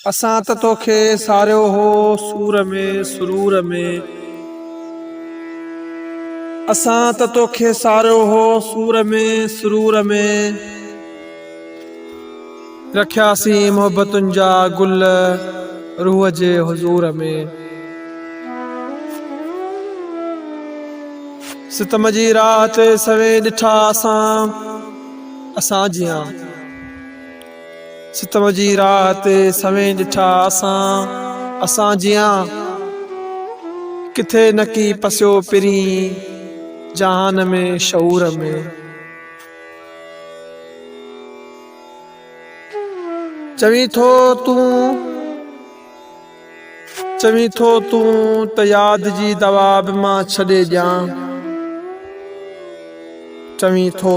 असां त तोखे सारियो हो सूर में सुरूर में। असां त तोखे सारियो हो सूर में सुरूर में। रखियासीं मोहब्बतुनि जा गुल रूह जे हुज़ूर में। सितम जी रात सवे ॾिठा असां जियां। सितम जी रात सवे ॾिठा असां जियां। किथे नकी पसियो पिरी जहान में शऊर में। चवी थो तूं त याद जी दवा बि मां छॾे ॾियां। चवी थो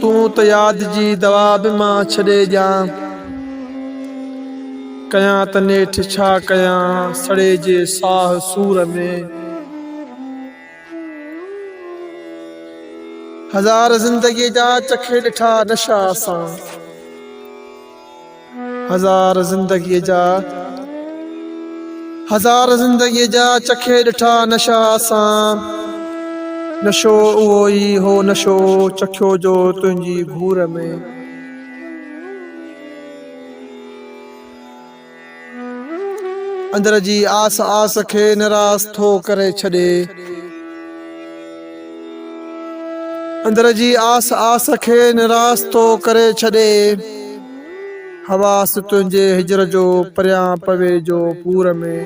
तूं त याद जी दवा बि मां छॾे ॾियां। कयां त नेठि छा कयां सड़े जे साह सूर में। हज़ार ज़िंदगीअ जा चखे ॾिठा नशा सां। हज़ार ज़िंदगीअ जा चखे ॾिठा नशा सां। नशो उहो ई हो नशो चखियो जो तुंहिंजी घूर में। अंदर जी आस खे निराश थो करे छॾे। अंदर जी आस खे निराश थो करे छॾे। हवास तुंहिंजे हिजर जो परियां पवे जो पूर में।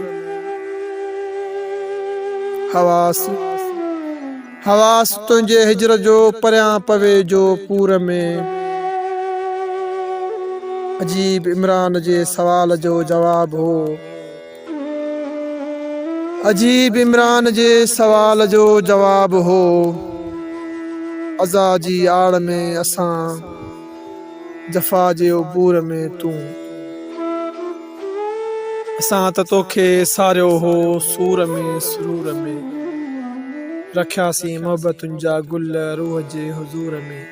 हवास तुंहिंजे हिजर जो परियां पवे जो पूर में। अजीब इमरान जे सवाल जो जवाब हो। अजीब इमरान जे सवाल जो जवाब हो। अज़ा जी आड़ में असां जफ़ा जे उबूर में तूं। असां त तोखे सारियो हो सूर में सुरूर में। रखियासीं मोहब्बतुनि जा गुल रूह जे हुज़ूर में।